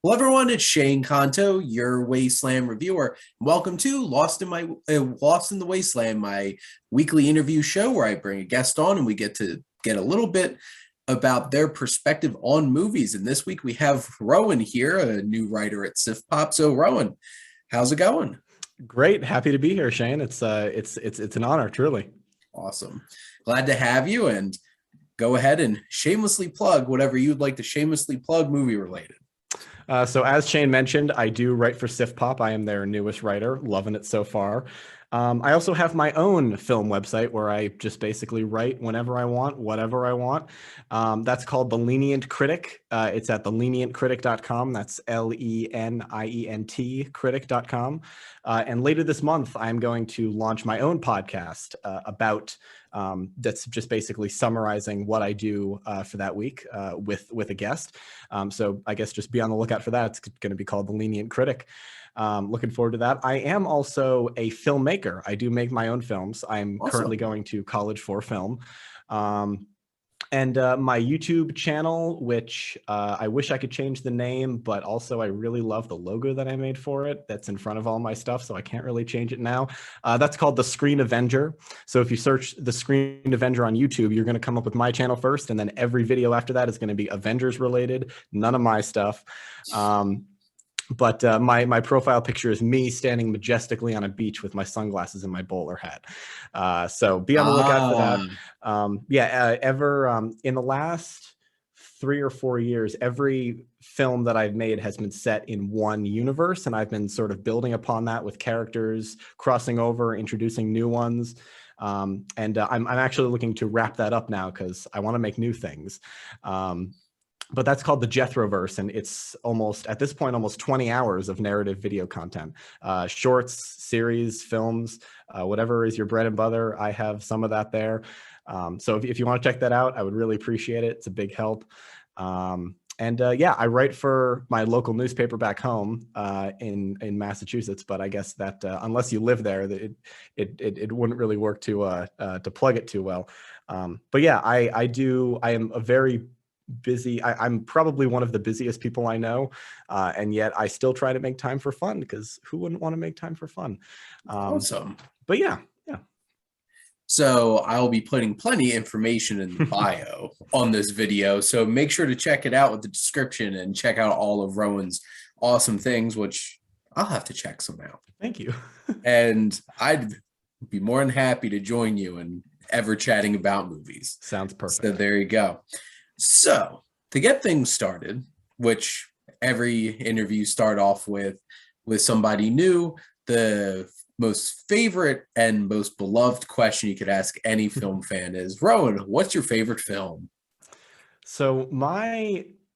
Hello, everyone. It's Shane Kanto, your Wasteland Reviewer. Welcome to Lost in the Wasteland, my weekly interview show where I bring a guest on and we get to get a little bit about their perspective on movies. And this week we have Rowan here, a new writer at SiftPop. So, Rowan, how's it going? Great, happy to be here, Shane. It's an honor, truly. Awesome. Glad to have you. And go ahead and shamelessly plug whatever you'd like to shamelessly plug movie related. So as Shane mentioned, I do write for SiftPop. I am their newest writer, loving it so far. I also have my own film website where I just basically write whenever I want, whatever I want. That's called The Lenient Critic. It's at thelenientcritic.com. That's LENIENT critic.com. And later this month, I'm going to launch my own podcast about that's just basically summarizing what I do for that week with a guest. So I guess just be on the lookout for that. It's going to be called The Lenient Critic. Looking forward to that. I am also a filmmaker. I do make my own films. I'm currently going to college for film. And my YouTube channel, which I wish I could change the name, but also I really love the logo that I made for it. That's in front of all my stuff, so I can't really change it now. That's called The Screen Avenger. So if you search The Screen Avenger on YouTube, you're going to come up with my channel first, and then every video after that is going to be Avengers related, none of my stuff. But my profile picture is me standing majestically on a beach with my sunglasses and my bowler hat. So be on the lookout for that. In the last 3 or 4 years, every film that I've made has been set in one universe, and I've been sort of building upon that with characters crossing over, introducing new ones. I'm actually looking to wrap that up now because I want to make new things. But that's called the Jethro Verse, and it's at this point, almost 20 hours of narrative video content. Shorts, series, films, whatever is your bread and butter, I have some of that there. So if you want to check that out, I would really appreciate it. It's a big help. I write for my local newspaper back home in Massachusetts, but I guess that unless you live there, it wouldn't really work to plug it too well. I am a very busy. I'm probably one of the busiest people I know, and yet I still try to make time for fun because who wouldn't want to make time for fun? Awesome. But yeah. So I'll be putting plenty of information in the bio on this video. So make sure to check it out with the description and check out all of Rowan's awesome things, which I'll have to check some out. Thank you. And I'd be more than happy to join you in ever chatting about movies. Sounds perfect. So there you go. So to get things started, which every interview start off with somebody new, the most favorite and most beloved question you could ask any film fan is, Rowan, what's your favorite film? So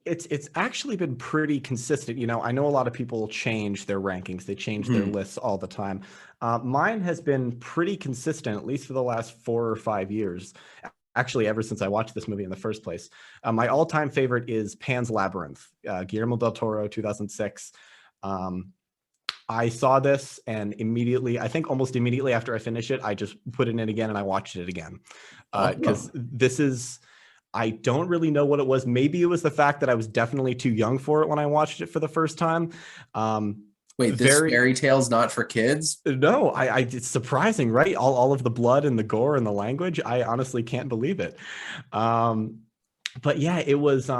it's actually been pretty consistent. You know, I know a lot of people change their rankings. They change their lists all the time. Mine has been pretty consistent, at least for the last 4 or 5 years. Actually, ever since I watched this movie in the first place. My all-time favorite is Pan's Labyrinth, Guillermo del Toro, 2006. I saw this and immediately, I think almost immediately after I finished it, I just put it in again and I watched it again. Because I don't really know what it was. Maybe it was the fact that I was definitely too young for it when I watched it for the first time. Wait, this fairy tale's not for kids? No, it's surprising, right? All of the blood and the gore and the language. I honestly can't believe it. But yeah, it was,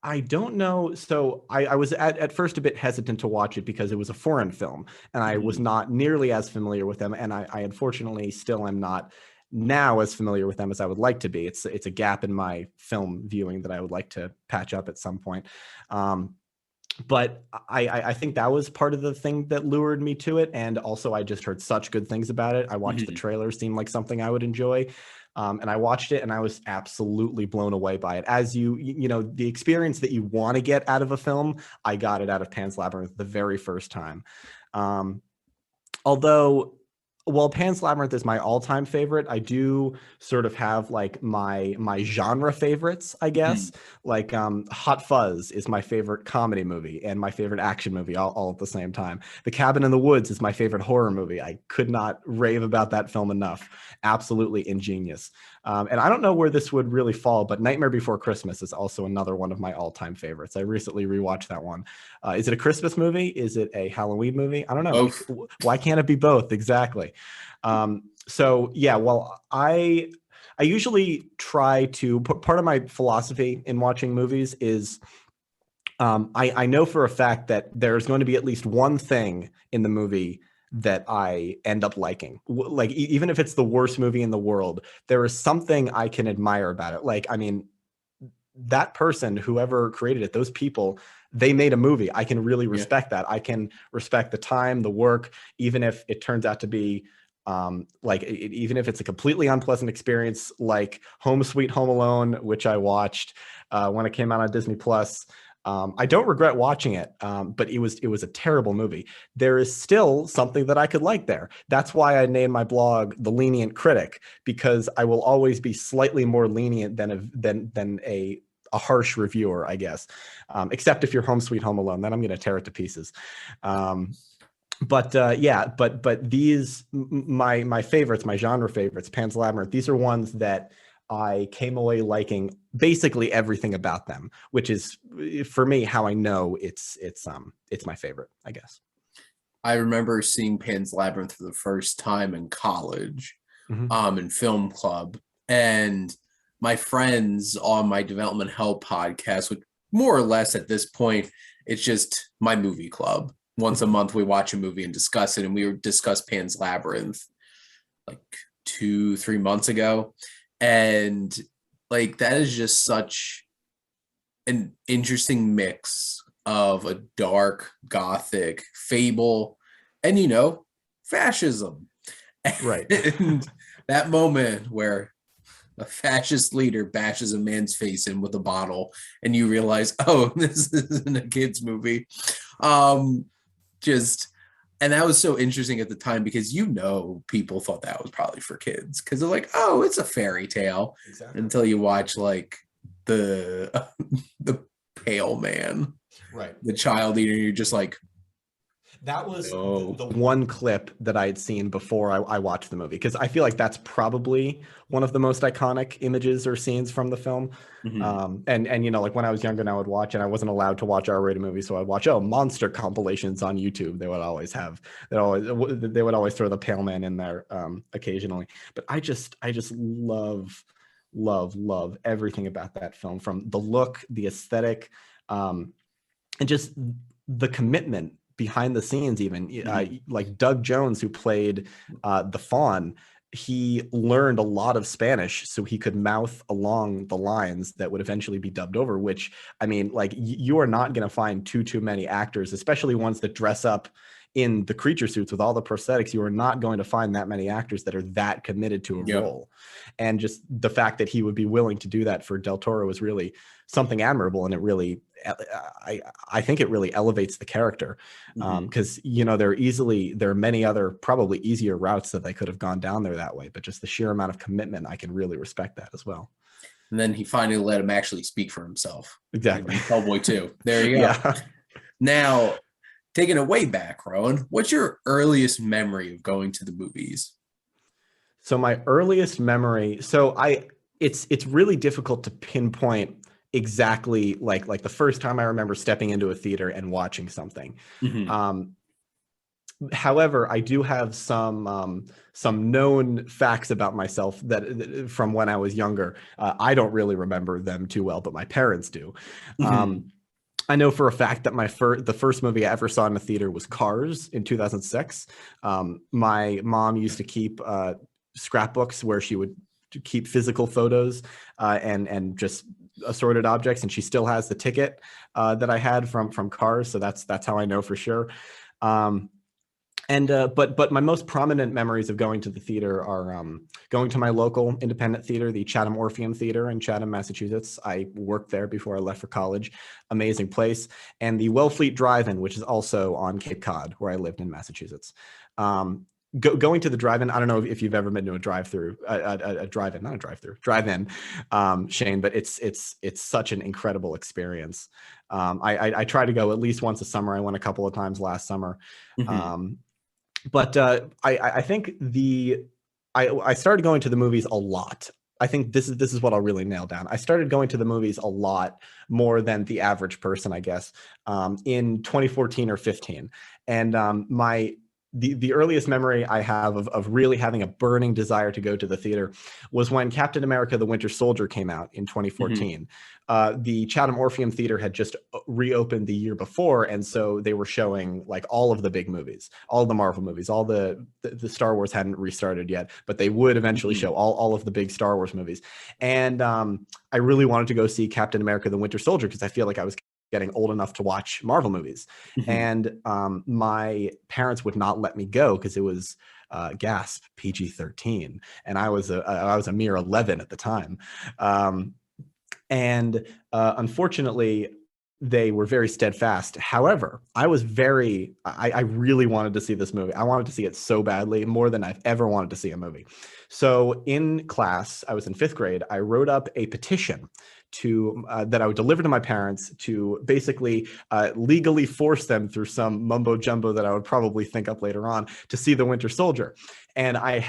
I don't know. So I was at first a bit hesitant to watch it because it was a foreign film and I was not nearly as familiar with them. And I unfortunately still am not now as familiar with them as I would like to be. It's a gap in my film viewing that I would like to patch up at some point. But I think that was part of the thing that lured me to it. And also I just heard such good things about it. I watched the trailer, seemed like something I would enjoy. And I watched it and I was absolutely blown away by it. As you know, the experience that you want to get out of a film, I got it out of Pan's Labyrinth the very first time. Although Well, Pan's Labyrinth is my all-time favorite. I do sort of have like my genre favorites, I guess. Like Hot Fuzz is my favorite comedy movie and my favorite action movie all at the same time. The Cabin in the Woods is my favorite horror movie. I could not rave about that film enough. Absolutely ingenious. And I don't know where this would really fall, but Nightmare Before Christmas is also another one of my all-time favorites. I recently rewatched that one. Is it a Christmas movie? Is it a Halloween movie? I don't know. Both. Why can't it be both? Exactly. So yeah, well, I usually try to put part of my philosophy in watching movies is I know for a fact that there's going to be at least one thing in the movie that I end up liking. Like even if it's the worst movie in the world, there is something I can admire about it. Like, I mean, that person, whoever created it, those people, they made a movie. I can really respect that. I can respect the time, the work, even if it turns out to be even if it's a completely unpleasant experience, like Home Sweet Home Alone, which I watched when it came out on Disney Plus. I don't regret watching it, but it was a terrible movie. There is still something that I could like there. That's why I named my blog The Lenient Critic, because I will always be slightly more lenient than a harsh reviewer, I guess. Except if you're Home Sweet Home Alone, then I'm going to tear it to pieces. But these my favorites, my genre favorites, Pan's Labyrinth, these are ones that I came away liking basically everything about them, which is for me how I know it's my favorite, I guess. I remember seeing Pan's Labyrinth for the first time in college, in film club, and my friends on my development hell podcast, which more or less at this point, it's just my movie club. Once a month, we watch a movie and discuss it, and we discussed Pan's Labyrinth like 2-3 months ago. And like that is just such an interesting mix of a dark gothic fable and fascism. Right. And that moment where a fascist leader bashes a man's face in with a bottle and you realize, oh, this isn't a kid's movie. And that was so interesting at the time because people thought that was probably for kids because they're like, oh, it's a fairy tale. Exactly. Until you watch like the pale man, right, the child eater, you're just like, that was the one clip that I had seen before I watched the movie, because I feel like that's probably one of the most iconic images or scenes from the film. And like when I was younger and I would watch, and I wasn't allowed to watch R-rated movies, so I'd watch monster compilations on YouTube. They would always have they would always throw the pale man in there occasionally. But I just love everything about that film, from the look, the aesthetic, and just the commitment behind the scenes. Even like Doug Jones, who played the Fawn, he learned a lot of Spanish so he could mouth along the lines that would eventually be dubbed over, which, I mean, like you are not going to find too many actors, especially ones that dress up in the creature suits with all the prosthetics. You are not going to find that many actors that are that committed to a role. And just the fact that he would be willing to do that for Del Toro was really something admirable. And it really, I think it really elevates the character. Because, there are many other probably easier routes that they could have gone down there that way, but just the sheer amount of commitment, I can really respect that as well. And then he finally let him actually speak for himself. Exactly. Hellboy 2. There you go. Yeah. Now, taking it way back, Rowan, what's your earliest memory of going to the movies? So my earliest memory, it's really difficult to pinpoint exactly like the first time I remember stepping into a theater and watching something. However, I do have some known facts about myself that from when I was younger. I don't really remember them too well, but my parents do. I know for a fact that the first movie I ever saw in a theater was Cars in 2006. My mom used to keep scrapbooks where she would keep physical photos and just assorted objects, and she still has the ticket that I had from Cars, so that's how I know for sure. But my most prominent memories of going to the theater are going to my local independent theater, the Chatham Orpheum Theater in Chatham, Massachusetts. I worked there before I left for college. Amazing place. And the Wellfleet Drive-In, which is also on Cape Cod, where I lived in Massachusetts. going to the drive-in. I don't know if you've ever been to a drive-through, a drive-in, not a drive-through, drive-in, Shane, but it's such an incredible experience. I try to go at least once a summer. I went a couple of times last summer. But I think I started going to the movies a lot. I think this is what I'll really nail down. I started going to the movies a lot more than the average person, I guess, in 2014 or 15. And the earliest memory I have of really having a burning desire to go to the theater was when Captain America: The Winter Soldier came out in 2014. The Chatham Orpheum Theater had just reopened the year before, and so they were showing like all of the big movies, all the Marvel movies, all the Star Wars hadn't restarted yet, but they would eventually show all of the big Star Wars movies. And I really wanted to go see Captain America: The Winter Soldier because I feel like I was getting old enough to watch Marvel movies. And my parents would not let me go because it was gasp PG-13, and I was a mere 11 at the time. And unfortunately, they were very steadfast. However, I really wanted to see this movie. I wanted to see it so badly, more than I've ever wanted to see a movie. So in class, I was in 5th grade, I wrote up a petition that I would deliver to my parents to basically legally force them through some mumbo jumbo that I would probably think up later on to see The Winter Soldier. And I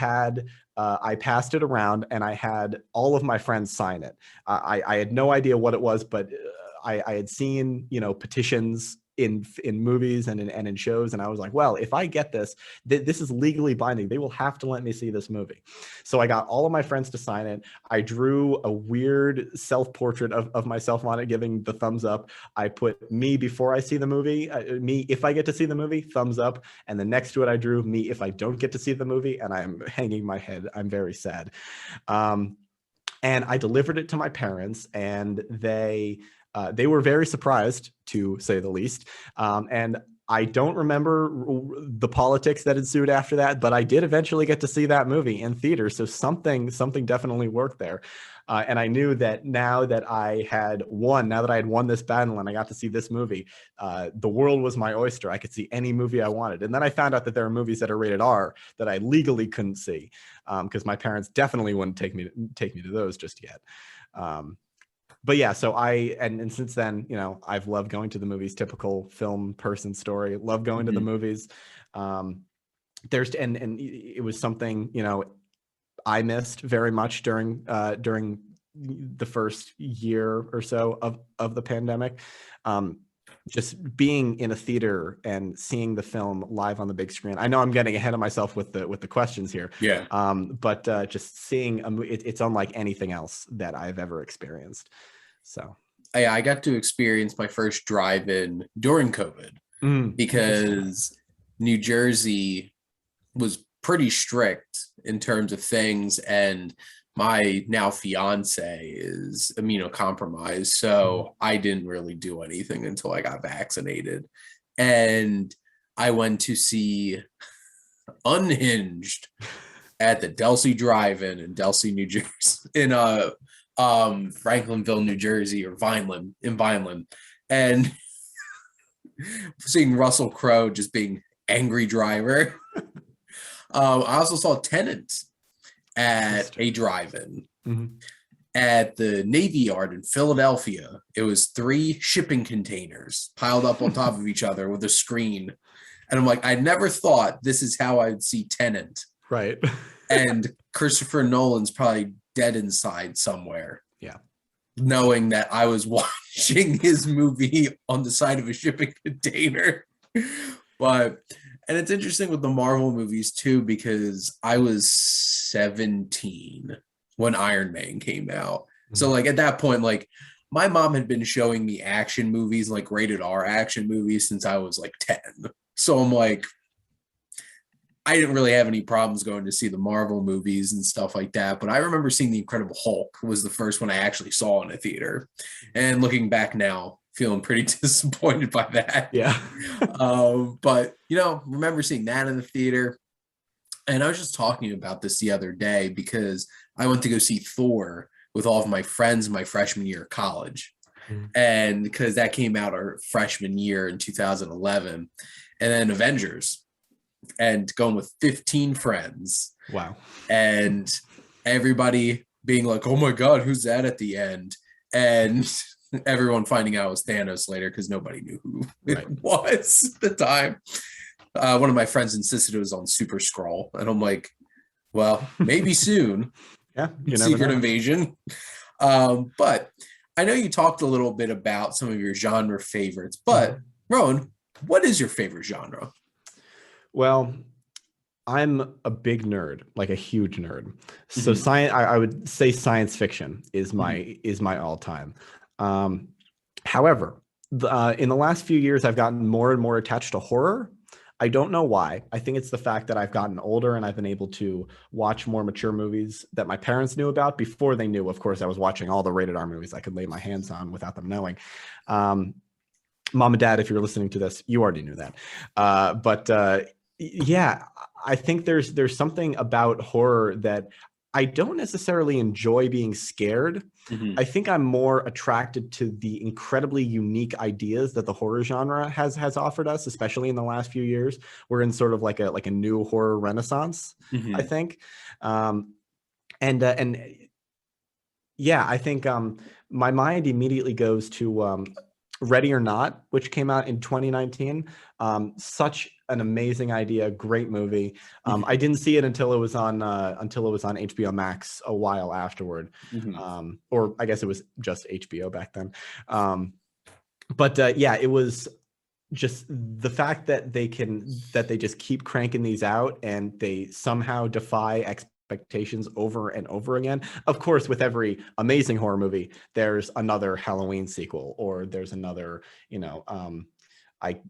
passed it around, and I had all of my friends sign it. I had no idea what it was, but I had seen, petitions in movies and in shows, and I was like, well, if I get this is legally binding. They will have to let me see this movie. So I got all of my friends to sign it. I drew a weird self-portrait of myself on it, giving the thumbs up. I put me before I see the movie, me if I get to see the movie, thumbs up, and then next to it I drew me if I don't get to see the movie, and I'm hanging my head. I'm very sad. And I delivered it to my parents, and they were very surprised, to say the least. And I don't remember the politics that ensued after that, but I did eventually get to see that movie in theater. So something definitely worked there. And I knew that now that I had won this battle and I got to see this movie, the world was my oyster. I could see any movie I wanted. And then I found out that there are movies that are rated R that I legally couldn't see, because my parents definitely wouldn't take me to those just yet. But yeah, so and since then, I've loved going to the movies. Typical film person story. Love going to the movies. And it was something I missed very much during the first year or so of the pandemic. Just being in a theater and seeing the film live on the big screen. I know I'm getting ahead of myself with the questions here. Yeah. But just seeing it's unlike anything else that I've ever experienced. So I got to experience my first drive-in during COVID because New Jersey was pretty strict in terms of things, and my now fiance is immunocompromised, so I didn't really do anything until I got vaccinated. And I went to see Unhinged at the Delsey Drive-In in Delsey, New Jersey, in Franklinville, New Jersey, or Vineland, and seeing Russell Crowe just being angry driver. I also saw Tenet at a drive-in at the Navy Yard in Philadelphia. It was 3 shipping containers piled up on top of each other with a screen, and I'm like, I never thought this is how I'd see Tenet. Right. And Christopher Nolan's probably dead inside somewhere. Yeah. Knowing that I was watching his movie on the side of a shipping container. And it's interesting with the Marvel movies too, because I was 17 when Iron Man came out. So like at that point, like my mom had been showing me action movies, like rated R action movies, since I was like 10. So I'm like, I didn't really have any problems going to see the Marvel movies and stuff like that. But I remember seeing The Incredible Hulk was the first one I actually saw in a theater. And looking back now, feeling pretty disappointed by that. Yeah. But, remember seeing that in the theater. And I was just talking about this the other day because I went to go see Thor with all of my friends in my freshman year of college. And because that came out our freshman year in 2011. And then Avengers and going with 15 friends. Wow. And everybody being like, oh my God, who's that at the end? And everyone finding out it was Thanos later because nobody knew who it was at the time. One of my friends insisted it was on Super Scroll. And I'm like, well, maybe soon. Yeah, you never Secret know. Invasion. But I know you talked a little bit about some of your genre favorites, but Rowan, what is your favorite genre? Well, I'm a big nerd, like a huge nerd. So science, I would say science fiction is my all-time. However, in the last few years, I've gotten more and more attached to horror. I don't know why. I think it's the fact that I've gotten older and I've been able to watch more mature movies that my parents knew about before they knew. Of course, I was watching all the rated R movies I could lay my hands on without them knowing. Mom and Dad, if you're listening to this, you already knew that. Yeah, I think there's something about horror that I don't necessarily enjoy being scared. I think I'm more attracted to the incredibly unique ideas that the horror genre has offered us, especially in the last few years. We're in sort of like a new horror renaissance, I think. And yeah, I think my mind immediately goes to Ready or Not, which came out in 2019. Such an amazing idea, great movie. I didn't see it until it was on HBO Max a while afterward, or I guess it was just HBO back then. But yeah, it was just the fact that they just keep cranking these out and they somehow defy expectations over and over again. Of course, with every amazing horror movie, there's another Halloween sequel, or there's another, I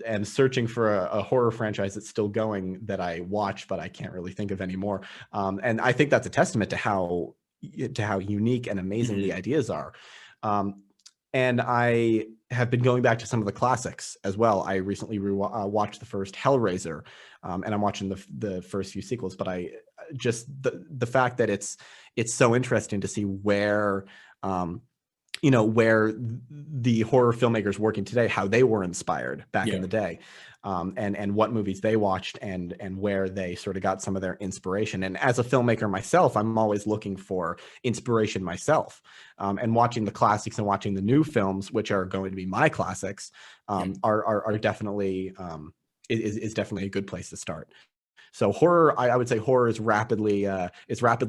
am searching for a horror franchise that's still going that I watch, but I can't really think of anymore. And I think that's a testament to how unique and amazing the ideas are. And I have been going back to some of the classics as well. I recently watched the first Hellraiser, and I'm watching the first few sequels. But I just the fact that it's so interesting to see where where the horror filmmakers working today, how they were inspired back in the day, and what movies they watched and where they sort of got some of their inspiration. And as a filmmaker myself, I'm always looking for inspiration myself, and watching the classics and watching the new films, which are going to be my classics, are definitely is definitely a good place to start. So horror, I would say horror is rapidly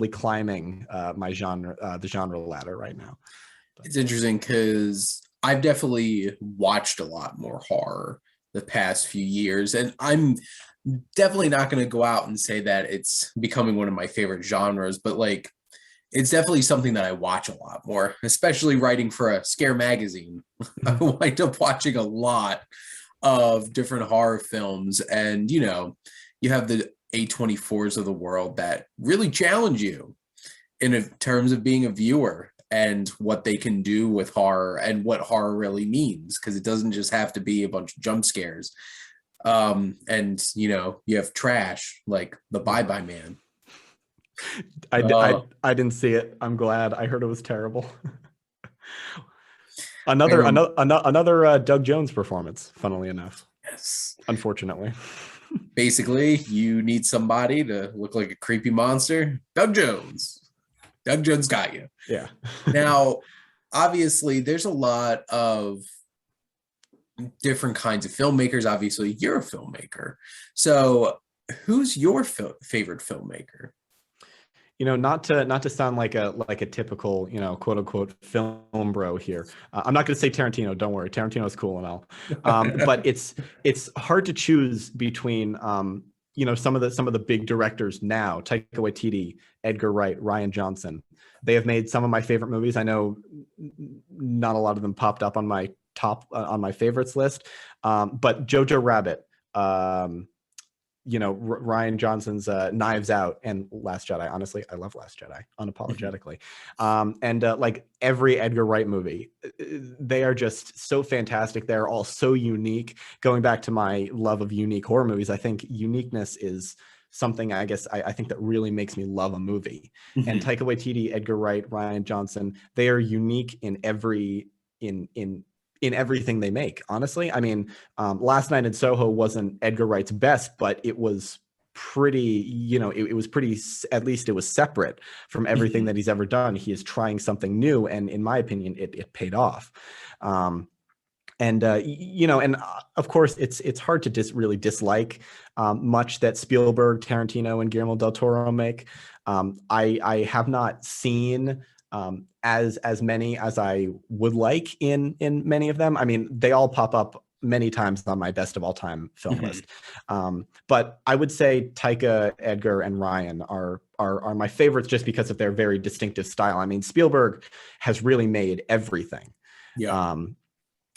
climbing my genre, the genre ladder right now. It's interesting because I've definitely watched a lot more horror the past few years, and I'm definitely not going to go out and say that it's becoming one of my favorite genres, but like it's definitely something that I watch a lot more, especially writing for a scare magazine. I wind up watching a lot of different horror films, and you have the A24s of the world that really challenge you in terms of being a viewer and what they can do with horror and what horror really means, because it doesn't just have to be a bunch of jump scares. And you have trash like The Bye-Bye Man. I didn't see it. I'm glad. I heard it was terrible. Another Doug Jones performance, funnily enough. Yes. Unfortunately. Basically, you need somebody to look like a creepy monster. Doug Jones got you. Yeah. Now, obviously, there's a lot of different kinds of filmmakers. Obviously, you're a filmmaker. So, who's your favorite filmmaker? Not to sound like a typical, quote unquote film bro here. I'm not going to say Tarantino. Don't worry, Tarantino's cool and all. But it's hard to choose between some of the big directors now: Taika Waititi, Edgar Wright, Rian Johnson. They have made some of my favorite movies. I know not a lot of them popped up on my on my favorites list, but Jojo Rabbit. Rian Johnson's Knives Out and Last Jedi. Honestly, I love Last Jedi unapologetically. And like every Edgar Wright movie, they are just so fantastic. They're all so unique. Going back to my love of unique horror movies, I think uniqueness is something I think that really makes me love a movie. And Taika Waititi, Edgar Wright, Rian Johnson, they are unique in in everything they make, honestly. I mean, Last Night in Soho wasn't Edgar Wright's best, but it was pretty, you know, it was pretty, at least it was separate from everything that he's ever done. He is trying something new, and in my opinion, it paid off. You know, and of course, it's hard to really dislike much that Spielberg, Tarantino, and Guillermo del Toro make. I have not seen as many as I would like in many of them. I mean, they all pop up many times on my best of all time film list. But I would say Taika, Edgar, and Ryan are my favorites just because of their very distinctive style. I mean, Spielberg has really made everything. Yeah.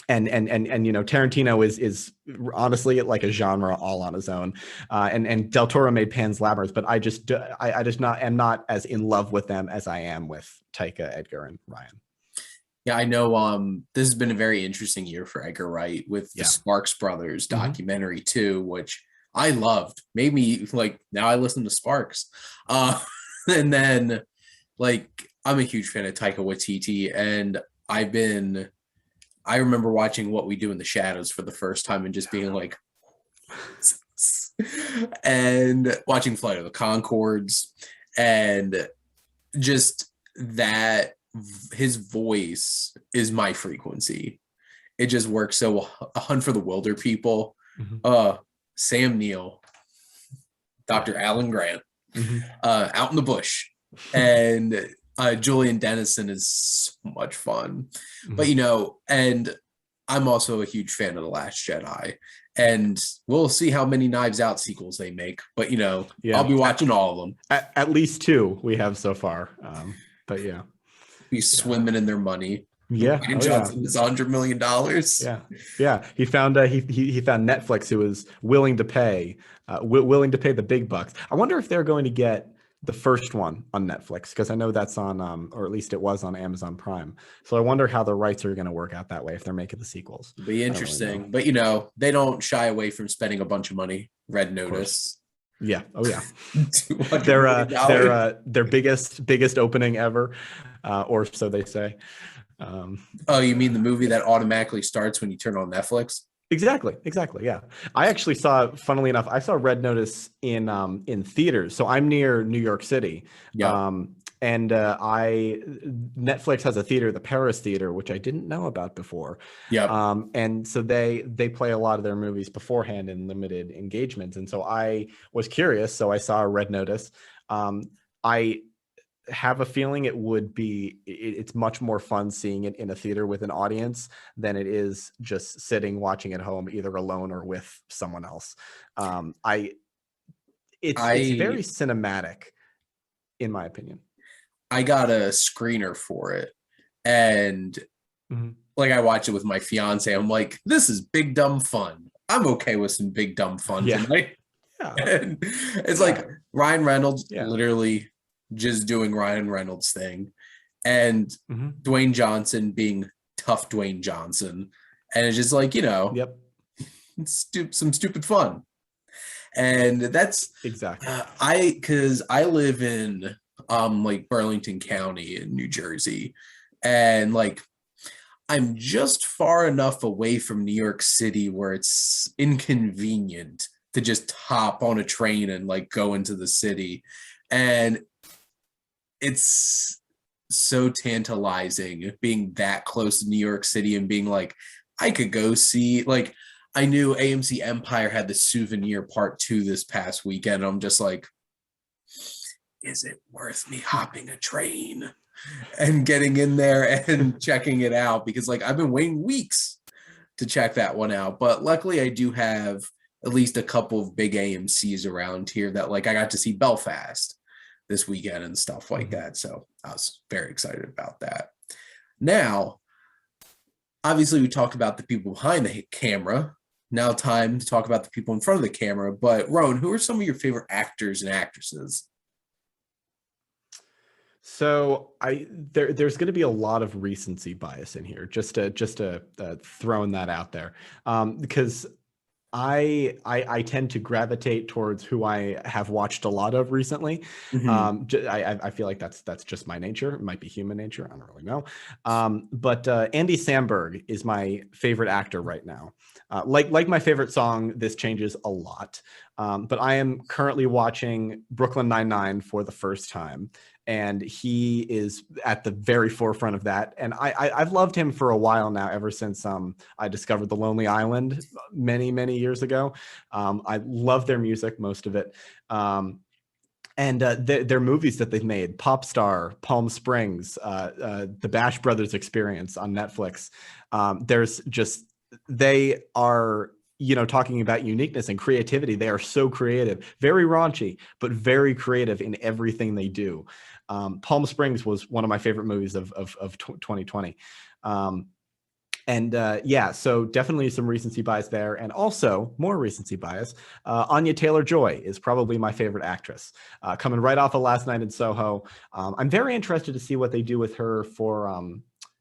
And you know, Tarantino is honestly like a genre all on his own, and Del Toro made Pan's Labyrinth, but I just am not as in love with them as I am with Taika, Edgar, and Ryan. Yeah, I know. This has been a very interesting year for Edgar Wright with the Sparks Brothers documentary too, which I loved. Made me like, now I listen to Sparks, and then like I'm a huge fan of Taika Waititi, and I remember watching What We Do in the Shadows for the first time and just being like, and watching Flight of the Conchords, and just that his voice is my frequency. It just works so well. A Hunt for the Wilder People, Sam Neill, Dr. Alan Grant, Out in the Bush, and Julian Dennison is so much fun. But you know, and I'm also a huge fan of The Last Jedi, and we'll see how many Knives Out sequels they make, but you know, I'll be watching all of them. At least 2 we have so far. But yeah, be swimming in their money. Yeah, Johnson is $100 million. Yeah. He found he found Netflix, who was willing to pay the big bucks. I wonder if they're going to get the first one on Netflix, because I know that's on, or at least it was on Amazon Prime. So I wonder how the rights are going to work out that way if they're making the sequels. It'll be interesting, really, but you know, they don't shy away from spending a bunch of money. Red Notice. Yeah. Oh yeah. their biggest opening ever, or so they say. Oh, you mean the movie that automatically starts when you turn on Netflix? Exactly. Yeah. I actually saw, funnily enough, I saw Red Notice in theaters. So I'm near New York City. Yeah. And Netflix has a theater, the Paris Theater, which I didn't know about before. Yeah. And so they play a lot of their movies beforehand in limited engagements. And so I was curious. So I saw Red Notice. I have a feeling it's much more fun seeing it in a theater with an audience than it is just sitting watching at home, either alone or with someone else. It's very cinematic, in my opinion. I got a screener for it, and like I watched it with my fiance. I'm like, this is big dumb fun. I'm okay with some big dumb fun tonight. Yeah. And it's like Ryan Reynolds literally just doing Ryan Reynolds thing, and Dwayne Johnson being tough Dwayne Johnson, and it's just like, you know, some stupid fun. And that's exactly because I live in like Burlington County in New Jersey, and like I'm just far enough away from New York City where it's inconvenient to just hop on a train and like go into the city. And it's so tantalizing being that close to New York City and being like, I could go see, like, I knew AMC Empire had the Souvenir Part 2 this past weekend. I'm just like, is it worth me hopping a train and getting in there and checking it out? Because like I've been waiting weeks to check that one out. But luckily I do have at least a couple of big AMCs around here that like I got to see Belfast this weekend and stuff like that. So I was very excited about that. Now, obviously we talked about the people behind the camera. Now time to talk about the people in front of the camera. But Rowan, who are some of your favorite actors and actresses? So there's going to be a lot of recency bias in here, just to throwing that out there, because I tend to gravitate towards who I have watched a lot of recently. Mhm. I feel like that's just my nature. It might be human nature. I don't really know. But Andy Samberg is my favorite actor right now. Like my favorite song, this changes a lot. But I am currently watching Brooklyn Nine-Nine for the first time, and he is at the very forefront of that. And I've loved him for a while now, ever since I discovered The Lonely Island many years ago. I love their music, most of it. And their movies that they've made, Pop Star, Palm Springs, the Bash Brothers Experience on Netflix. There's just, they are, talking about uniqueness and creativity. They are so creative, very raunchy, but very creative in everything they do. Palm Springs was one of my favorite movies of 2020. So definitely some recency bias there. And also more recency bias. Anya Taylor-Joy is probably my favorite actress. Coming right off of Last Night in Soho. I'm very interested to see what they do with her for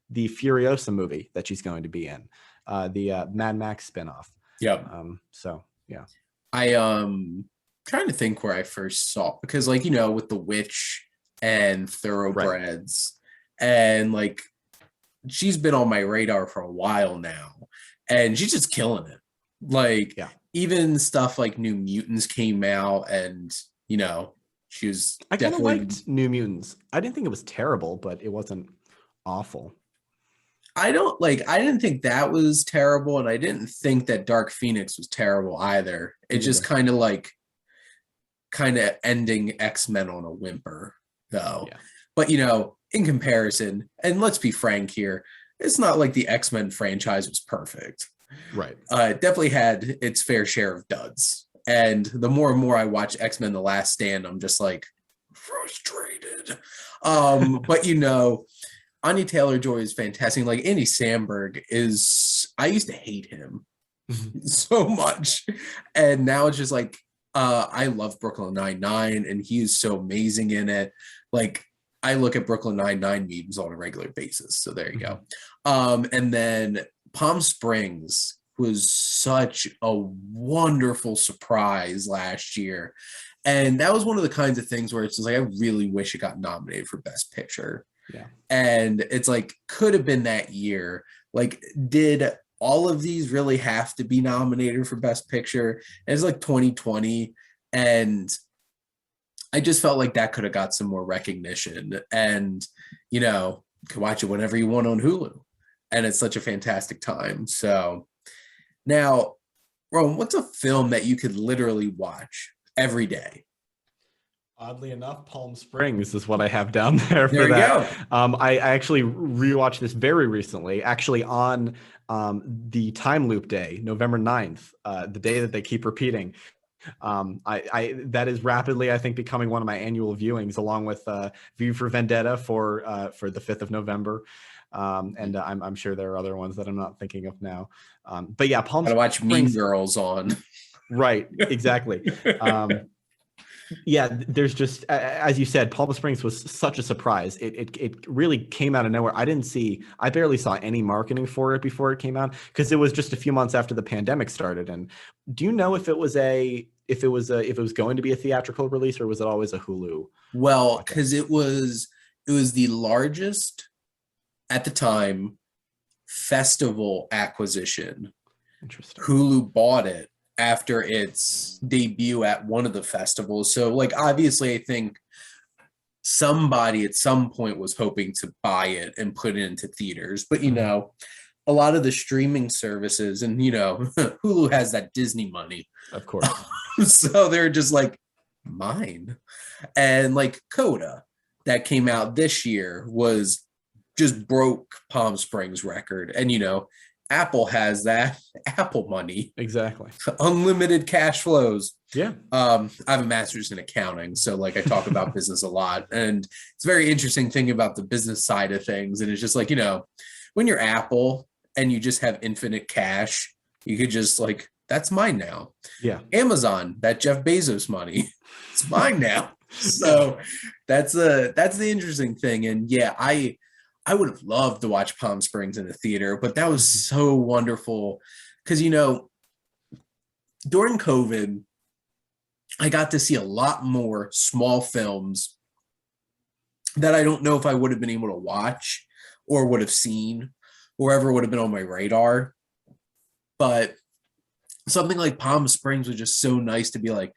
the Furiosa movie that she's going to be in, the Mad Max spinoff. Yep. Yeah. I trying to think where I first saw, because like, with The Witch and Thoroughbreds, and like, she's been on my radar for a while now, and she's just killing it. Like, even stuff like New Mutants came out, and she was I kind of definitely liked New Mutants. I didn't think it was terrible, but it wasn't awful. I didn't think that was terrible, and I didn't think that Dark Phoenix was terrible either. It just kind of ending X-Men on a whimper, though. Yeah. But in comparison, and let's be frank here, it's not like the X-Men franchise was perfect. Right. It definitely had its fair share of duds. And the more and more I watch X-Men The Last Stand, I'm just like frustrated. But Anya Taylor-Joy is fantastic. Like, Andy Samberg I used to hate him so much. And now it's just like, I love Brooklyn Nine-Nine, and he is so amazing in it. Like, I look at Brooklyn Nine-Nine memes on a regular basis. So there you go. And then Palm Springs was such a wonderful surprise last year. And that was one of the kinds of things where it's just like, I really wish it got nominated for Best Picture. Yeah. And it's like, could have been that year. Like, did all of these really have to be nominated for Best Picture? And it's like 2020. And I just felt like that could have got some more recognition. And, you could watch it whenever you want on Hulu. And it's such a fantastic time. So now, Rowan, what's a film that you could literally watch every day? Oddly enough, Palm Springs is what I have down there for There you that. go. I actually rewatched this very recently, actually on the time loop day, November 9th, the day that they keep repeating. That is rapidly, I think, becoming one of my annual viewings, along with V for Vendetta for the 5th of November. And I'm sure there are other ones that I'm not thinking of now. But yeah, Palm Gotta watch Springs. Mean Girls on. Right, exactly. Yeah, there's just, as you said, Palm Springs was such a surprise. It really came out of nowhere. I barely saw any marketing for it before it came out, because it was just a few months after the pandemic started. And do you know if it was going to be a theatrical release, or was it always a Hulu? Well, because it was the largest at the time festival acquisition. Interesting. Hulu bought it after its debut at one of the festivals. So, like, obviously, I think somebody at some point was hoping to buy it and put it into theaters. But, a lot of the streaming services, and, Hulu has that Disney money. Of course. So they're just like, mine. And, like, Coda, that came out this year, was just broke Palm Springs record. And, Apple has that Apple money. Exactly. Unlimited cash flows. Yeah. I have a master's in accounting, so like I talk about business a lot, and it's very interesting thinking about the business side of things. And it's just like, when you're Apple and you just have infinite cash, you could just like, that's mine now. Yeah. Amazon, that Jeff Bezos money, it's mine now. So that's the interesting thing. And yeah, I would have loved to watch Palm Springs in the theater, but that was so wonderful because, during COVID, I got to see a lot more small films that I don't know if I would have been able to watch or would have seen or ever would have been on my radar. But something like Palm Springs was just so nice to be like,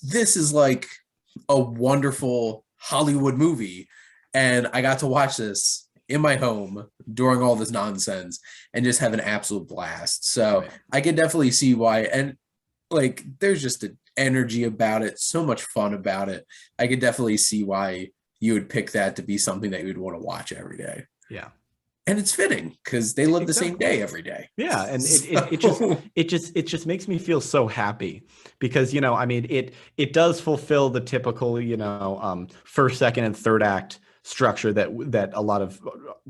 this is like a wonderful Hollywood movie. And I got to watch this in my home during all this nonsense and just have an absolute blast. So I could definitely see why. And like, there's just an energy about it, so much fun about it. I could definitely see why you would pick that to be something that you would want to watch every day. Yeah. And it's fitting because they live the same day every day. Yeah, and it just makes me feel so happy because, you know, I mean, it does fulfill the typical, you know, first, second, and third act structure that a lot of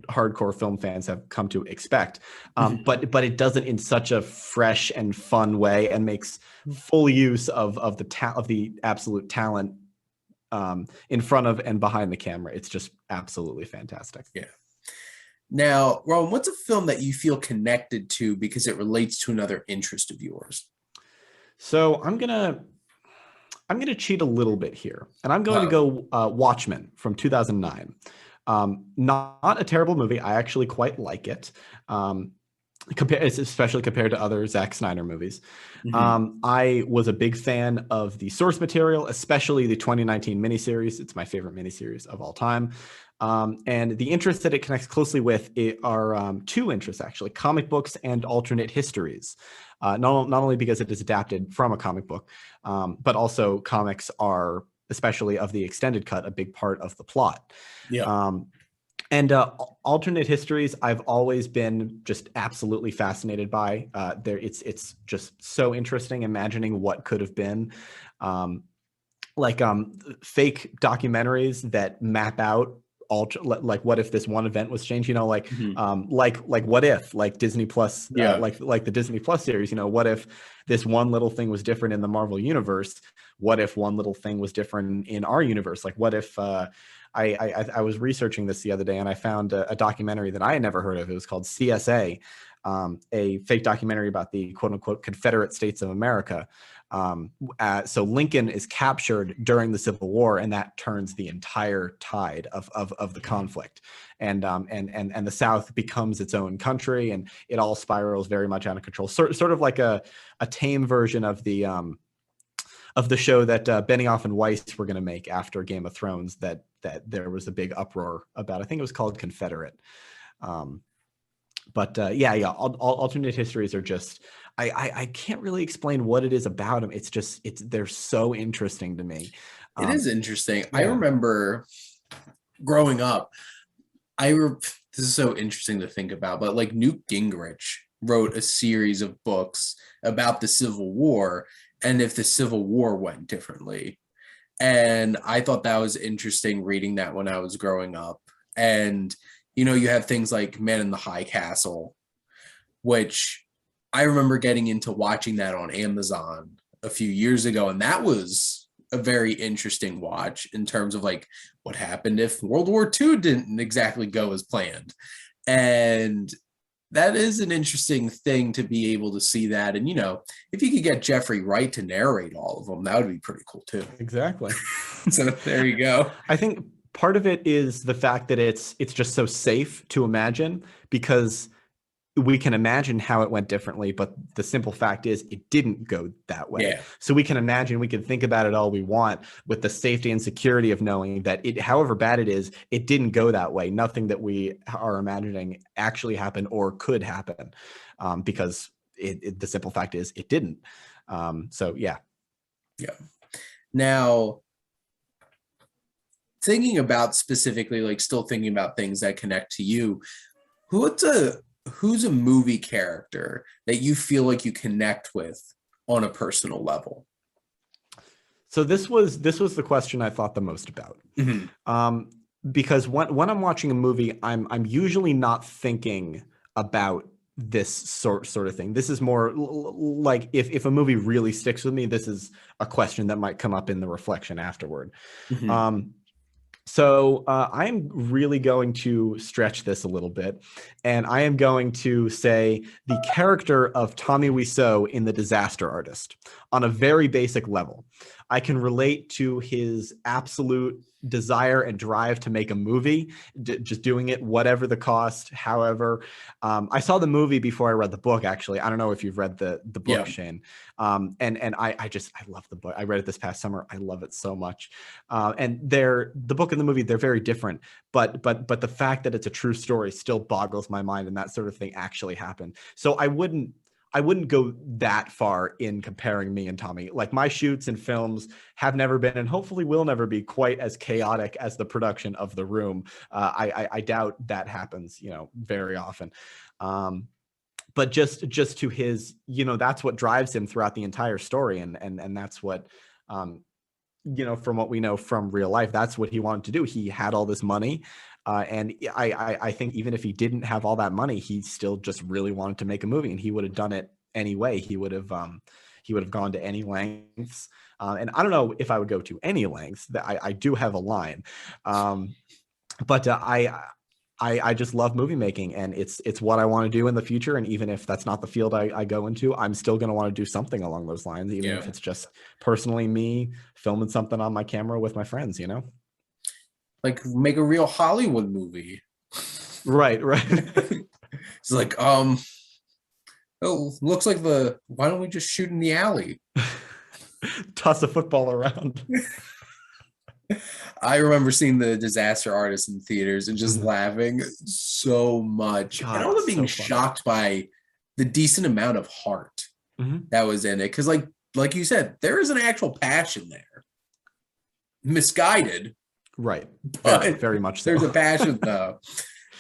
hardcore film fans have come to expect, but it does it in such a fresh and fun way and makes full use of the absolute talent in front of and behind the camera. It's just absolutely fantastic. Yeah. Now, Rowan, what's a film that you feel connected to because it relates to another interest of yours? So I'm gonna cheat a little bit here, and I'm going to go Watchmen from 2009. Not a terrible movie. I actually quite like it. Especially compared to other Zack Snyder movies. I was a big fan of the source material, especially the 2019 miniseries. It's my favorite miniseries of all time. And the interests that it connects closely with are two interests, actually: comic books and alternate histories. Not only because it is adapted from a comic book, but also comics are, especially of the extended cut, a big part of the plot. Yeah. And alternate histories, I've always been just absolutely fascinated by. It's just so interesting imagining what could have been, fake documentaries that map out like what if this one event was changed, you know, like what if, like Disney Plus, like the Disney Plus series, you know, what if this one little thing was different in the Marvel universe? What if one little thing was different in our universe? Like what if I was researching this the other day and I found a documentary that I had never heard of. It was called CSA, a fake documentary about the quote unquote Confederate States of America. So Lincoln is captured during the Civil War, and that turns the entire tide of the conflict. And the South becomes its own country, and it all spirals very much out of control. Sort of like a tame version of the show that Benioff and Weiss were going to make after Game of Thrones that there was a big uproar about. I think it was called Confederate. Alternate histories are just, I can't really explain what it is about them. They're so interesting to me. It is interesting. Yeah. I remember growing up, this is so interesting to think about, but like Newt Gingrich wrote a series of books about the Civil War and if the Civil War went differently. And I thought that was interesting reading that when I was growing up. And, you know, you have things like Men in the High Castle, which I remember getting into watching that on Amazon a few years ago. And that was a very interesting watch in terms of like what happened if World War II didn't exactly go as planned. And that is an interesting thing to be able to see that. And, you know, if you could get Jeffrey Wright to narrate all of them, that would be pretty cool too. Exactly. So there you go. I think part of it is the fact that it's just so safe to imagine, because we can imagine how it went differently, but the simple fact is it didn't go that way. Yeah. So we can imagine, we can think about it all we want with the safety and security of knowing that it, however bad it is, it didn't go that way. Nothing that we are imagining actually happened or could happen, because the simple fact is it didn't. Yeah. Now, thinking about specifically, like still thinking about things that connect to you, who's a movie character that you feel like you connect with on a personal level? So this was the question I thought the most about. Because when I'm watching a movie, I'm usually not thinking about this sort of thing. This is more like if a movie really sticks with me, this is a question that might come up in the reflection afterward. So I'm really going to stretch this a little bit, and I am going to say the character of Tommy Wiseau in The Disaster Artist on a very basic level. I can relate to his absolute desire and drive to make a movie, just doing it whatever the cost. However, I saw the movie before I read the book. Actually, I don't know if you've read the book, Yeah. Shane. And I love the book. I read it this past summer. I love it so much. And the book and the movie, they're very different. But the fact that it's a true story still boggles my mind, and that sort of thing actually happened. So I wouldn't go that far in comparing me and Tommy. Like, my shoots and films have never been, and hopefully will never be, quite as chaotic as the production of The Room. I doubt that happens, very often. But just to his, that's what drives him throughout the entire story, and that's what, from what we know from real life, that's what he wanted to do. He had all this money. And I think even if he didn't have all that money, he still just really wanted to make a movie, and he would have done it anyway. He would have gone to any lengths. And I don't know if I would go to any lengths. I do have a line. But I just love movie making, and it's what I want to do in the future. And even if that's not the field I go into, I'm still going to want to do something along those lines, even if it's just personally me filming something on my camera with my friends, Like, make a real Hollywood movie. Right. It's like, looks like why don't we just shoot in the alley? Toss a football around. I remember seeing The Disaster Artist in theaters and just laughing so much. God, and also being so shocked by the decent amount of heart that was in it. Because like you said, there is an actual passion there. Misguided. Right. But very much so. There's a passion, though.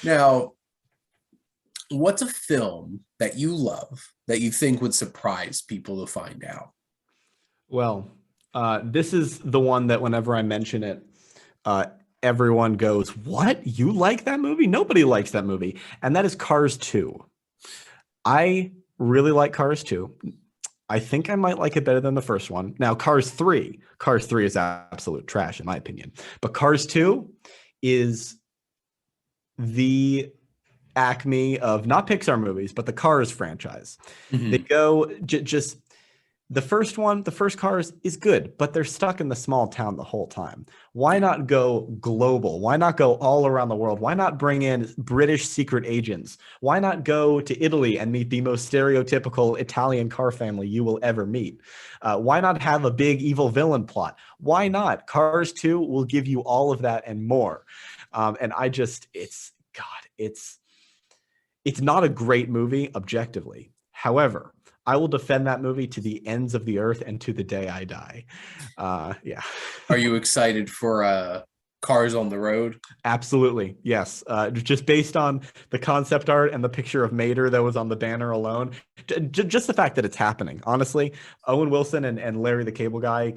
Now, what's a film that you love that you think would surprise people to find out? Well, this is the one that whenever I mention it, everyone goes, "What? You like that movie?" Nobody likes that movie. And that is Cars 2. I really like Cars 2. I think I might like it better than the first one. Now, Cars 3 is absolute trash in my opinion. But Cars 2 is the acme of not Pixar movies, but the Cars franchise. They go just the first Cars is good, but they're stuck in the small town the whole time. Why not go global? Why not go all around the world? Why not bring in British secret agents? Why not go to Italy and meet the most stereotypical Italian car family you will ever meet? Why not have a big evil villain plot? Why not? Cars 2 will give you all of that and more. And it's not a great movie objectively. However, I will defend that movie to the ends of the earth and to the day I die. Yeah. Are you excited for Cars on the Road? Absolutely. Yes. Just based on the concept art and the picture of Mater that was on the banner alone, just the fact that it's happening. Honestly, Owen Wilson and Larry the Cable Guy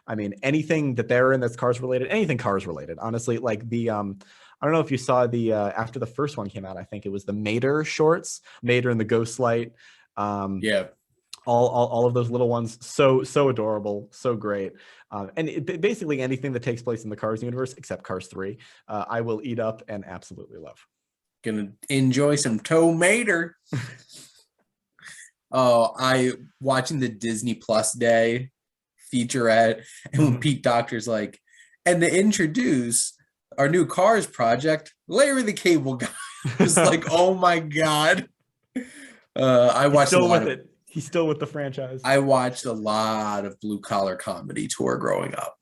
anything that they're in that's Cars related, anything Cars related. Honestly, like I don't know if you saw after the first one came out, I think it was the Mater shorts, Mater and the Ghost Light. All of those little ones, so adorable, so great. And basically anything that takes place in the Cars universe except Cars 3, I will eat up and absolutely love. Gonna enjoy some Tow Mater. I watching the Disney Plus Day featurette, and when Pete Docter's like, and to introduce our new Cars project, Larry the Cable Guy. Just like, oh my God. I watched He's still with the franchise. I watched a lot of blue collar comedy tour growing up.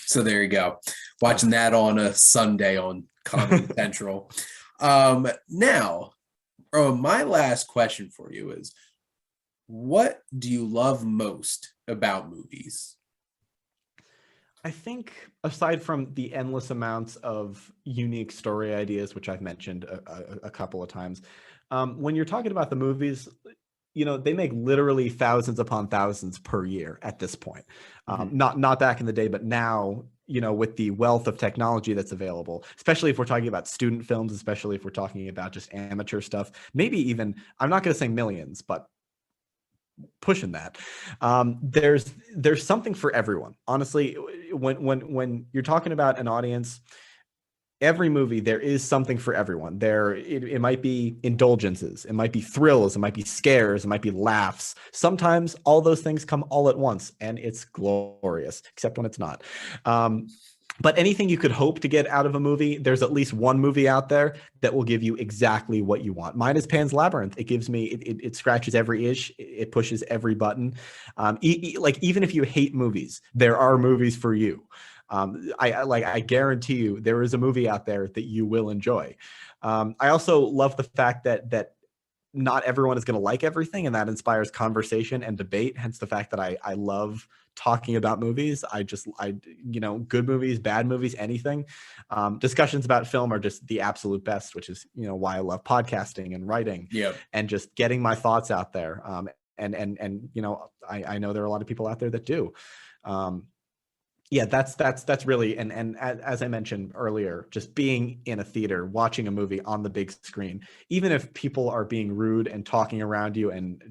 So there you go. Watching that on a Sunday on Comedy Central. Now, my last question for you is, what do you love most about movies? I think aside from the endless amounts of unique story ideas, which I've mentioned a couple of times, when you're talking about the movies, they make literally thousands upon thousands per year at this point. Not back in the day, but now, with the wealth of technology that's available, especially if we're talking about student films, especially if we're talking about just amateur stuff, maybe even, I'm not going to say millions, but pushing that. There's something for everyone. Honestly, when you're talking about an audience, every movie, there is something for everyone. It might be indulgences, it might be thrills, it might be scares, it might be laughs. Sometimes all those things come all at once, and it's glorious, except when it's not. But anything you could hope to get out of a movie, there's at least one movie out there that will give you exactly what you want. Mine is Pan's Labyrinth. It gives me, it scratches every itch, it pushes every button. Like, even if you hate movies, there are movies for you. I guarantee you there is a movie out there that you will enjoy. I also love the fact that not everyone is going to like everything, and that inspires conversation and debate. Hence the fact that I love talking about movies. Good movies, bad movies, anything. Discussions about film are just the absolute best, which is, why I love podcasting and writing. Yeah. And just getting my thoughts out there. And I know there are a lot of people out there that do. Yeah, that's really, and as I mentioned earlier, just being in a theater, watching a movie on the big screen, even if people are being rude and talking around you and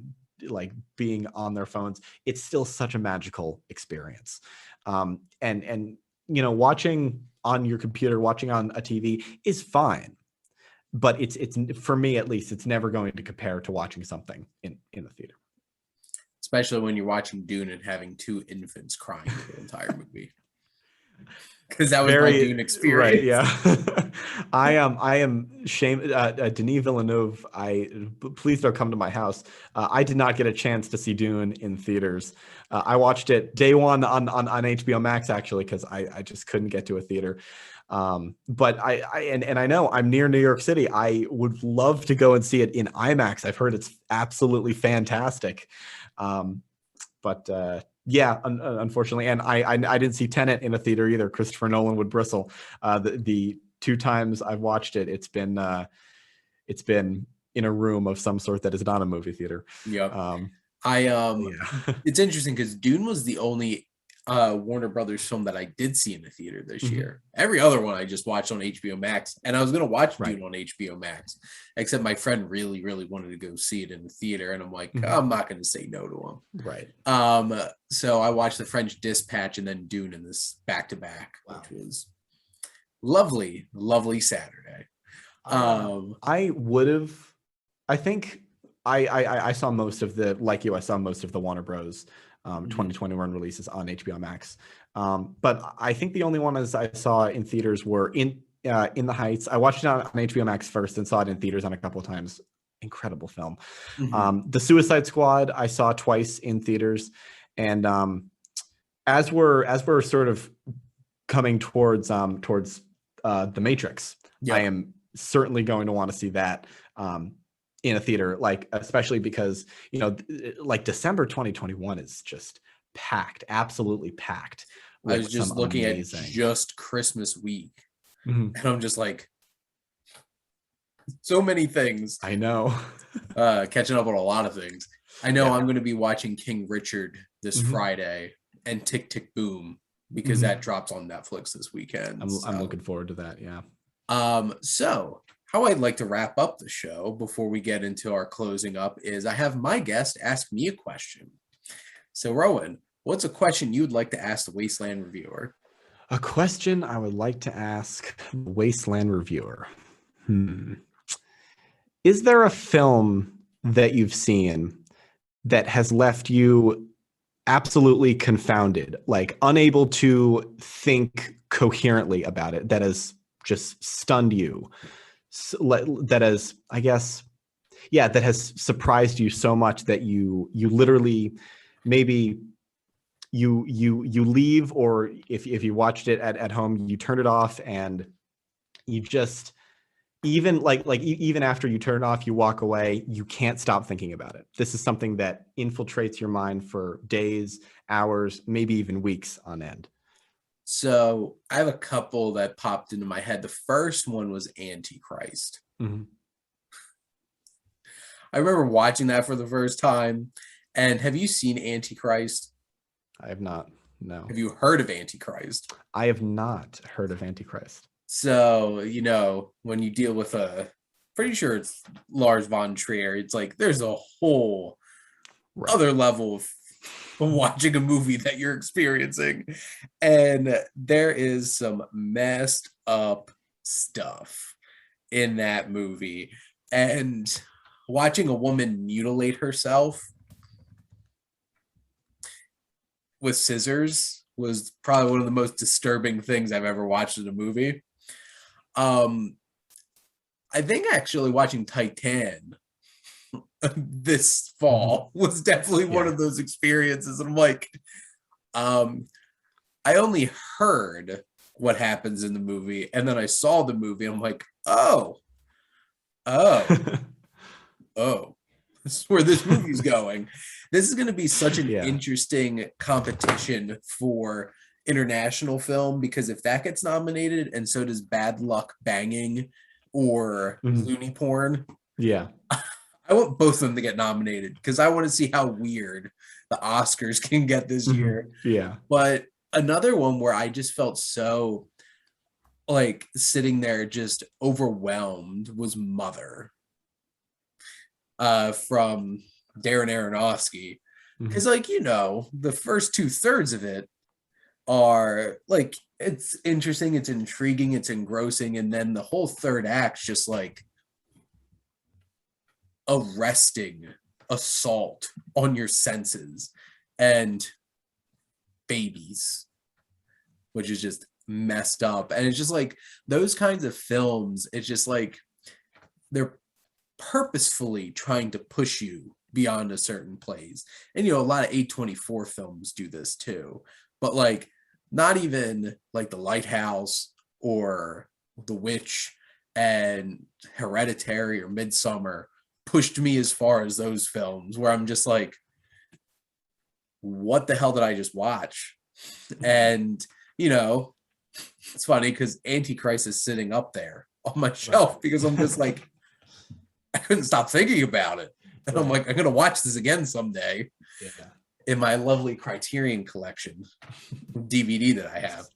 like being on their phones, it's still such a magical experience. And watching on your computer, watching on a TV is fine, but it's for me at least, it's never going to compare to watching something in the theater. Especially when you're watching Dune and having two infants crying the entire movie. Because that was my Dune experience. Right, yeah. I am shamed. Denis Villeneuve, please don't come to my house. I did not get a chance to see Dune in theaters. I watched it day one on HBO Max, actually, because I just couldn't get to a theater. But I know I'm near New York City. I would love to go and see it in IMAX. I've heard it's absolutely fantastic. Yeah, unfortunately, and I didn't see Tenet in a theater either. Christopher Nolan would bristle. The two times I've watched it, it's been in a room of some sort that is not a movie theater. Yeah. Yeah. It's interesting because Dune was the only Warner Brothers film that I did see in the theater this year. Every other one I just watched on HBO Max, and I was going to watch Dune on HBO Max, except my friend really, really wanted to go see it in the theater, and I'm like, I'm not going to say no to him. Right. So I watched The French Dispatch and then Dune in this back-to-back, which was lovely, lovely Saturday. I think I saw most of the, like you, I saw most of the Warner Bros. 2021 releases on HBO Max. But I think the only ones I saw in theaters were In the Heights. I watched it on HBO Max first and saw it in theaters on a couple of times. Incredible film. The Suicide Squad I saw twice in theaters. And as we're sort of coming towards The Matrix, I am certainly going to want to see that in a theater, like, especially because, like, December 2021 is just packed, absolutely packed. I was just looking at just Christmas week, and I'm just like, so many things. I know. Catching up on a lot of things. I know I'm going to be watching King Richard this Friday and Tick Tick Boom because that drops on Netflix this weekend. I'm looking forward to that. Yeah. So how I'd like to wrap up the show before we get into our closing up is I have my guest ask me a question. So Rowan, what's a question you'd like to ask the Wasteland Reviewer? A question I would like to ask the Wasteland Reviewer. Is there a film that you've seen that has left you absolutely confounded, like unable to think coherently about it, that has just stunned you? That has, I guess, that has surprised you so much that you literally, maybe you leave, or if you watched it at home, you turn it off and you just, even even after you turn it off, you walk away, you can't stop thinking about it. This is something that infiltrates your mind for days, hours, maybe even weeks on end. So I have a couple that popped into my head. The first one was Antichrist. I remember watching that for the first time. And have you seen Antichrist? I have not. No. Have you heard of Antichrist? I have not heard of Antichrist. So, when you deal with pretty sure it's Lars von Trier, it's like there's a whole Right. other level of watching a movie that you're experiencing. And there is some messed up stuff in that movie. And watching a woman mutilate herself with scissors was probably one of the most disturbing things I've ever watched in a movie. Um, I think actually watching Titan this fall was definitely one Yeah. of those experiences. And I'm like, I only heard what happens in the movie, and then I saw the movie, and I'm like, oh, oh, oh, this is where this movie's going. This is going to be such an Yeah. interesting competition for international film, because if that gets nominated and so does Bad Luck Banging or Looney Porn, Yeah. I want both of them to get nominated because I want to see how weird the Oscars can get this year. Yeah. But another one where I just felt so like sitting there just overwhelmed was Mother, from Darren Aronofsky. Because like, the first 2/3 of it are like, it's interesting, it's intriguing, it's engrossing, and then the whole third act's just like arresting assault on your senses and babies, which is just messed up. And it's just like those kinds of films, it's just like they're purposefully trying to push you beyond a certain place. And a lot of A24 films do this too, but like not even like The Lighthouse or The Witch and Hereditary or Midsummer pushed me as far as those films, where I'm just like, what the hell did I just watch? And it's funny because Antichrist is sitting up there on my shelf because I'm just like, I couldn't stop thinking about it. And I'm like, I'm gonna watch this again someday. Yeah. In my lovely Criterion collection DVD that I have.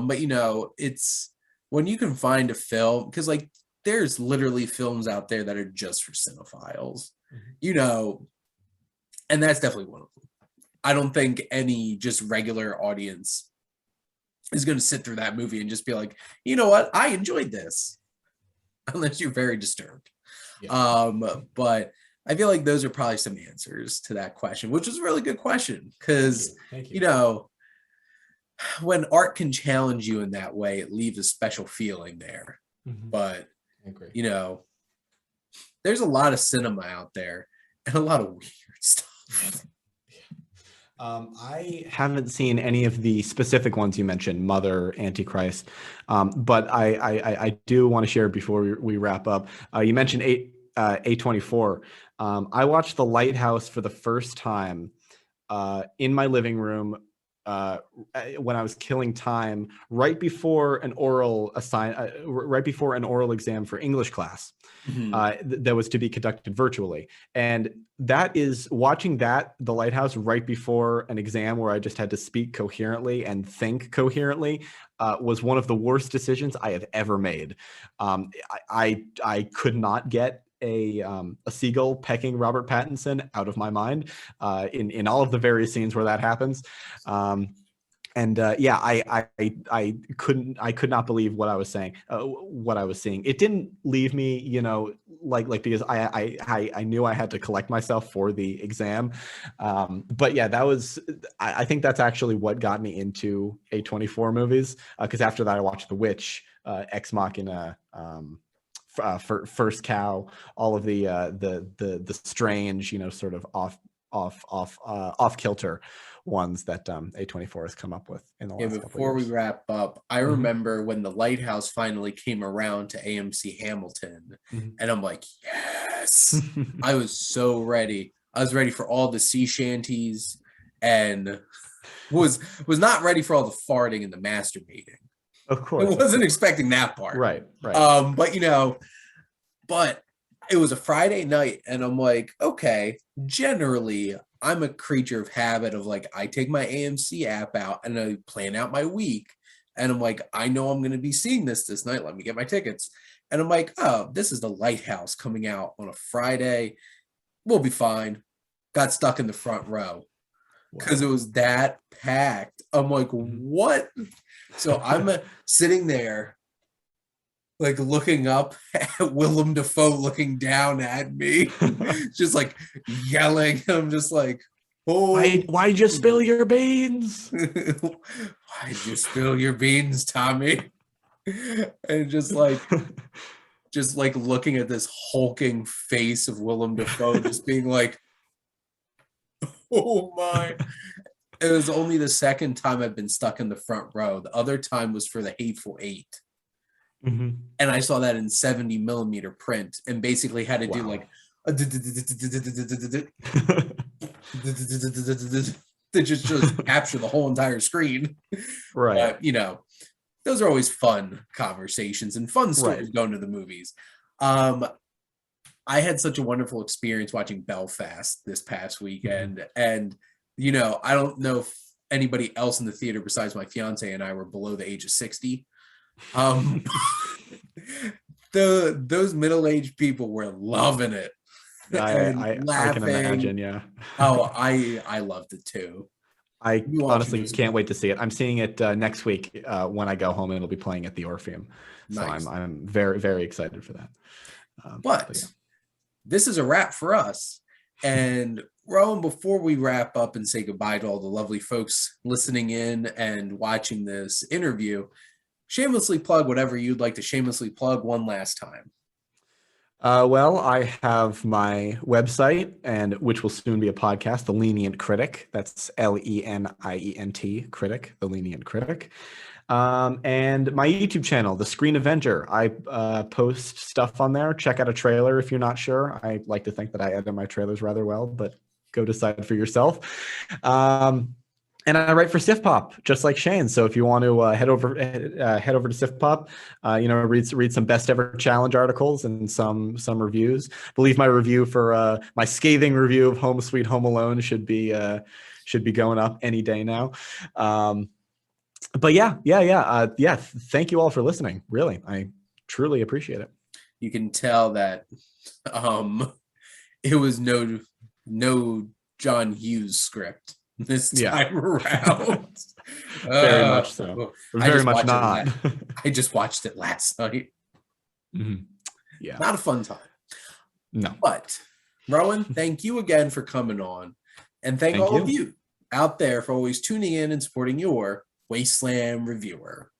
But it's when you can find a film, because like there's literally films out there that are just for cinephiles, and that's definitely one of them. I don't think any just regular audience is going to sit through that movie and just be like, you know what, I enjoyed this, unless you're very disturbed. Yeah. But I feel like those are probably some answers to that question, which is a really good question, because Thank you. When art can challenge you in that way, it leaves a special feeling there. But I agree. There's a lot of cinema out there and a lot of weird stuff. I haven't seen any of the specific ones you mentioned, Mother, Antichrist, but I do want to share before we wrap up. You mentioned A24. I watched The Lighthouse for the first time in my living room when I was killing time right before an oral exam for English class. That was to be conducted virtually. And that is watching The Lighthouse right before an exam where I just had to speak coherently and think coherently was one of the worst decisions I have ever made. I could not get a seagull pecking Robert Pattinson out of my mind in all of the various scenes where that happens. I could not believe what I was saying, what I was seeing. It didn't leave me, because I knew I had to collect myself for the exam. But yeah, I think that's actually what got me into A24 movies. Because after that, I watched The Witch, Ex Machina, First Cow, all of the strange, sort of off kilter ones that A24 has come up with in the last couple of years. Before we wrap up, I remember when The Lighthouse finally came around to AMC Hamilton, and I'm like, yes, I was so ready. I was ready for all the sea shanties and was not ready for all the farting and the masturbating. Of course. I wasn't expecting that part. Right. But it was a Friday night, and I'm like, okay, generally I'm a creature of habit of like, I take my AMC app out and I plan out my week. And I'm like, I know I'm going to be seeing this night. Let me get my tickets. And I'm like, oh, this is The Lighthouse coming out on a Friday. We'll be fine. got stuck in the front row because Wow. it was that packed. I'm like, what? So I'm sitting there, like looking up at Willem Dafoe looking down at me, just like yelling. I'm just like, oh, Why'd you spill your beans? why'd you spill your beans, Tommy? And just like looking at this hulking face of Willem Dafoe, just being like, oh my. It was only the second time I've been stuck in the front row. The other time was for the Hateful Eight. Mhm. And I saw that in 70 millimeter print and basically had to do Wow. like to just capture the whole entire screen. Right. But, you know, those are always fun conversations and fun stories Right. going to the movies. I had such a wonderful experience watching Belfast this past weekend. And, you know, I don't know if anybody else in the theater besides my fiance and I were below the age of 60. Those middle-aged people were loving it and I laughing. can imagine, yeah. Oh, I loved it too. I You watching honestly this can't one? wait to see it. I'm seeing it next week when I go home, and it'll be playing at the Orpheum. So Nice. I'm very, very excited for that. But yeah. this is a wrap for us. And Rowan, before we wrap up and say goodbye to all the lovely folks listening in and watching this interview, shamelessly plug whatever you'd like to shamelessly plug one last time. Well, I have my website, and which will soon be a podcast, The Lenient Critic. That's LENIENT Critic, The Lenient Critic. And my YouTube channel, The Screen Avenger. I post stuff on there. Check out a trailer if you're not sure. I like to think that I edit my trailers rather well, but go decide for yourself. And I write for SiftPop, just like Shane. So if you want to head over to SiftPop, read some best ever challenge articles and some reviews. I believe my review for my scathing review of Home Sweet Home Alone should be going up any day now. But yeah. Thank you all for listening. Really, I truly appreciate it. You can tell that it was no John Hughes script this time around. Very much so. Very much not. I just watched it last night. Mm-hmm. Yeah. Not a fun time. No. But Rowan, thank you again for coming on. And thank all of you out there for always tuning in and supporting your Wasteland Reviewer.